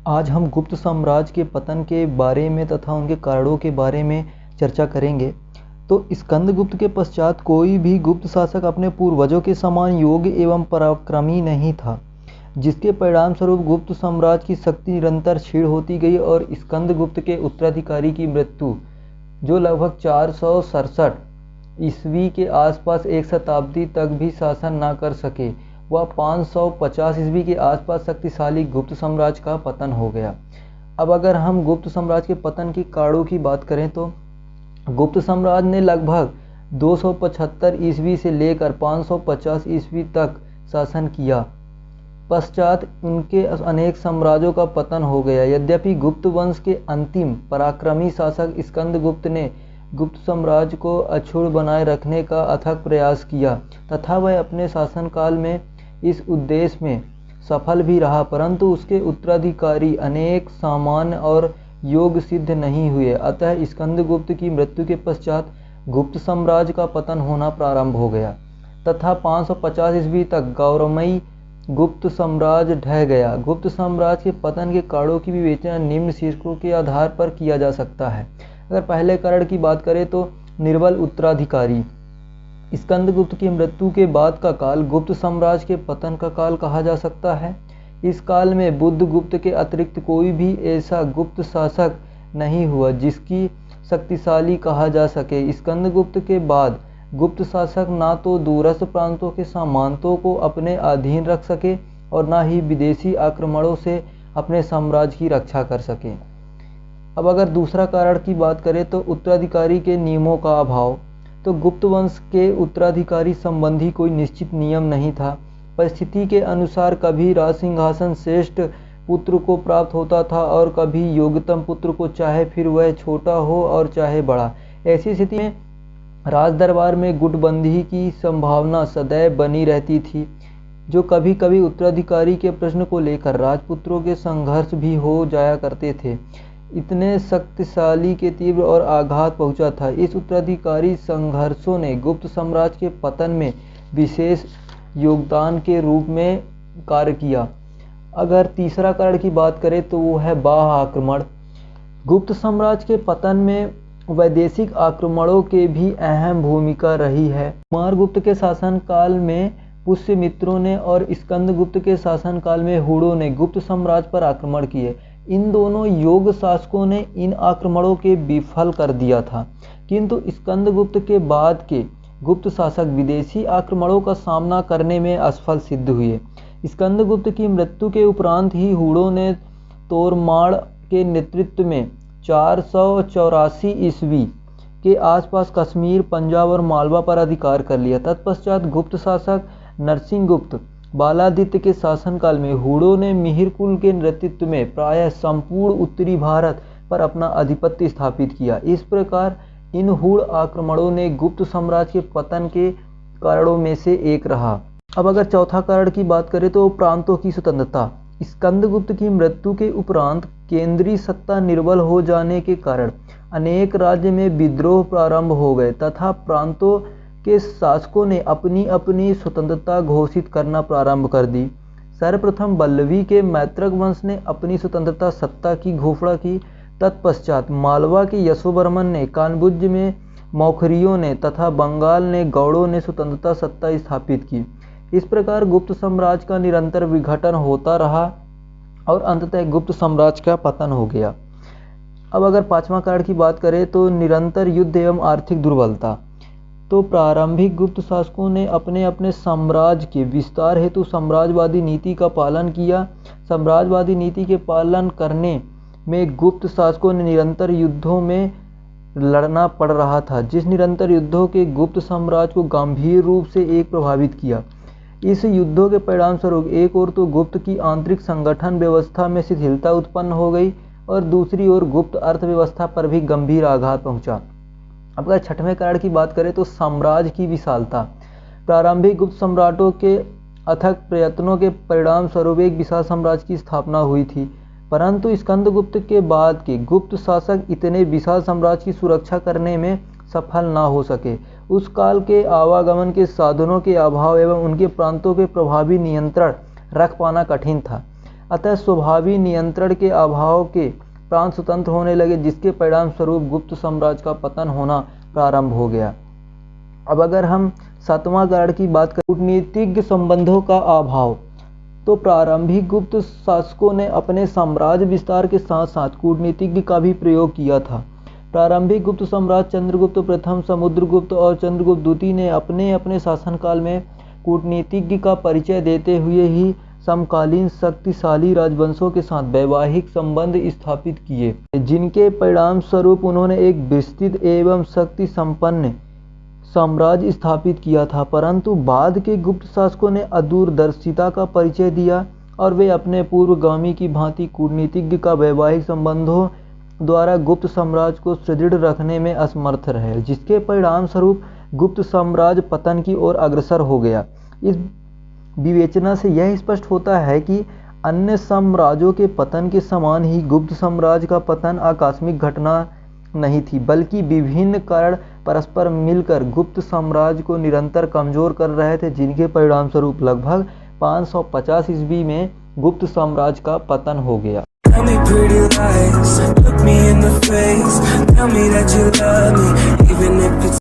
आज हम गुप्त साम्राज्य के पतन के बारे में तथा उनके कारणों के बारे में चर्चा करेंगे। तो स्कंदगुप्त के पश्चात कोई भी गुप्त शासक अपने पूर्वजों के समान योग्य एवं पराक्रमी नहीं था, जिसके परिणाम स्वरूप गुप्त साम्राज्य की शक्ति निरंतर क्षीण होती गई और स्कंदगुप्त के उत्तराधिकारी की मृत्यु, जो लगभग 467 ईस्वी के आसपास एक शताब्दी तक भी शासन न कर सके, वह 550 ईस्वी के आसपास शक्तिशाली गुप्त साम्राज्य का पतन हो गया। अब अगर हम गुप्त साम्राज्य के पतन के कारणों की बात करें तो गुप्त साम्राज्य ने लगभग 275 ईस्वी से लेकर 550 ईस्वी तक शासन किया। पश्चात उनके अनेक साम्राज्यों का पतन हो गया। यद्यपि गुप्त वंश के अंतिम पराक्रमी शासक स्कंदगुप्त ने गुप्त साम्राज्य को अक्षुण्ण बनाए रखने का अथक प्रयास किया तथा वह अपने शासनकाल में इस उद्देश्य में सफल भी रहा, परंतु उसके उत्तराधिकारी अनेक सामान्य और योग्य सिद्ध नहीं हुए। अतः स्कंदगुप्त की मृत्यु के पश्चात गुप्त साम्राज्य का पतन होना प्रारंभ हो गया तथा 550 ईस्वी तक गौरवमयी गुप्त साम्राज्य ढह गया। गुप्त साम्राज्य के पतन के कारणों की विवेचना निम्न शीर्षकों के आधार पर किया जा सकता है। अगर पहले कारण की बात करें तो निर्बल उत्तराधिकारी। स्कंदगुप्त की मृत्यु के बाद का काल गुप्त साम्राज्य के पतन का काल कहा जा सकता है। इस काल में बुद्धगुप्त के अतिरिक्त कोई भी ऐसा गुप्त शासक नहीं हुआ जिसकी शक्तिशाली कहा जा सके। स्कंदगुप्त के बाद गुप्त शासक ना तो दूरस्थ प्रांतों के सामंतों को अपने अधीन रख सके और ना ही विदेशी आक्रमणों से अपने साम्राज्य की रक्षा कर सके। अब अगर दूसरा कारण की बात करें तो उत्तराधिकारी के नियमों का अभाव। तो गुप्त वंश के उत्तराधिकारी संबंधी कोई निश्चित नियम नहीं था। परिस्थिति के अनुसार कभी राज सिंहासन श्रेष्ठ पुत्र को प्राप्त होता था और कभी योग्यतम पुत्र को, चाहे फिर वह छोटा हो और चाहे बड़ा। ऐसी स्थिति में राज दरबार में गुटबंदी की संभावना सदैव बनी रहती थी, जो कभी कभी उत्तराधिकारी के प्रश्न को लेकर राजपुत्रों के संघर्ष भी हो जाया करते थे। इतने शक्तिशाली के तीव्र और आघात पहुंचा था। इस उत्तराधिकारी संघर्षों ने गुप्त साम्राज्य के पतन में विशेष योगदान के रूप में कार्य किया। अगर तीसरा कारण की बात करें तो वो है बाह्य आक्रमण। गुप्त साम्राज्य के पतन में वैदेशिक आक्रमणों के भी अहम भूमिका रही है। कुमारगुप्त के शासनकाल में पुष्यमित्रों ने और स्कंदगुप्त के शासनकाल में हुड़ों ने गुप्त साम्राज्य पर आक्रमण किए। इन दोनों योग्य शासकों ने इन आक्रमणों के विफल कर दिया था, किंतु स्कंदगुप्त के बाद के गुप्त शासक विदेशी आक्रमणों का सामना करने में असफल सिद्ध हुए। स्कंदगुप्त की मृत्यु के उपरांत ही हुड़ों ने तोरमाड़ के नेतृत्व में 484 ईस्वी के आसपास कश्मीर, पंजाब और मालवा पर अधिकार कर लिया। तत्पश्चात गुप्त शासक नरसिंहगुप्त बालादित्य के शासनकाल में हुड़ों ने मिहिर कुल के नेतृत्व में प्रायः संपूर्ण उत्तरी भारत पर अपना आधिपत्य स्थापित किया। इस प्रकार इन हुड़ आक्रमणों ने गुप्त साम्राज्य के पतन के कारणों में से एक रहा। अब अगर चौथा कारण की बात करें तो प्रांतों की स्वतंत्रता। स्कंदगुप्त की मृत्यु के उपरांत केंद्रीय सत्ता निर्बल हो जाने के कारण अनेक राज्य में विद्रोह प्रारंभ हो गए तथा प्रांतों के शासकों ने अपनी अपनी स्वतंत्रता घोषित करना प्रारंभ कर दी। सर्वप्रथम बल्लवी के मैत्रक वंश ने अपनी स्वतंत्रता सत्ता की घोषणा की। तत्पश्चात मालवा के यशोवर्मन ने, कानबुज में मौखरियों ने तथा बंगाल ने गौड़ों ने स्वतंत्रता सत्ता स्थापित की। इस प्रकार गुप्त साम्राज्य का निरंतर विघटन होता रहा और अंततः गुप्त साम्राज्य का पतन हो गया। अब अगर पांचवा कारण की बात करें तो निरंतर युद्ध एवं आर्थिक दुर्बलता। तो प्रारंभिक गुप्त शासकों ने अपने अपने साम्राज्य के विस्तार हेतु साम्राज्यवादी नीति का पालन किया। साम्राज्यवादी नीति के पालन करने में गुप्त शासकों ने निरंतर युद्धों में लड़ना पड़ रहा था, जिस निरंतर युद्धों के गुप्त साम्राज्य को गंभीर रूप से एक प्रभावित किया। इस युद्धों के परिणाम स्वरूप एक ओर तो गुप्त की आंतरिक संगठन व्यवस्था में शिथिलता उत्पन्न हो गई और दूसरी ओर गुप्त अर्थव्यवस्था पर भी गंभीर आघात पहुंचा। अब अगर छठवें कारण की बात करें तो साम्राज्य की विशालता। प्रारंभिक गुप्त सम्राटों के अथक प्रयत्नों के परिणाम स्वरूप एक विशाल साम्राज्य की स्थापना हुई थी, परंतु स्कंदगुप्त के बाद के गुप्त शासक इतने विशाल साम्राज्य की सुरक्षा करने में सफल ना हो सके। उस काल के आवागमन के साधनों के अभाव एवं उनके प्रांतों के प्रभावी नियंत्रण रख पाना कठिन था। अतः स्वभावी नियंत्रण के अभाव के प्रांत स्वतंत्र होने लगे, जिसके परिणाम स्वरूप गुप्त साम्राज्य का पतन होना प्रारंभ हो गया। अब अगर हम 7वां कारण की बात करें, कूटनीतिक संबंधों का अभाव, तो प्रारंभिक गुप्त शासकों ने अपने साम्राज्य विस्तार के साथ साथ कूटनीतिज्ञ का भी प्रयोग किया था। प्रारंभिक गुप्त सम्राट चंद्रगुप्त प्रथम, समुद्रगुप्त और चंद्रगुप्त द्वितीय ने अपने अपने शासनकाल में कूटनीतिज्ञ का परिचय देते हुए ही समकालीन शक्तिशाली राजवंशों के साथ वैवाहिक संबंध स्थापित किए, जिनके परिणाम स्वरूप उन्होंने एक विस्तृत एवं शक्ति संपन्न साम्राज्य स्थापित किया था। परंतु बाद के गुप्त शासकों ने अदूरदर्शिता का परिचय दिया और वे अपने पूर्वगामी की भांति कूटनीतिज्ञ का वैवाहिक संबंधों द्वारा गुप्त साम्राज्य को सुदृढ़ रखने में असमर्थ रहे, जिसके परिणाम स्वरूप गुप्त साम्राज्य पतन की ओर अग्रसर हो गया। इस विवेचना से यह स्पष्ट होता है कि अन्य साम्राज्यों के पतन के समान ही गुप्त साम्राज्य का पतन आकस्मिक घटना नहीं थी, बल्कि विभिन्न कारण परस्पर मिलकर गुप्त साम्राज्य को निरंतर कमजोर कर रहे थे, जिनके परिणाम स्वरूप लगभग 550 ईस्वी में गुप्त साम्राज्य का पतन हो गया। Tell me pretty lies, look me in the face, tell me that you love me, even if it's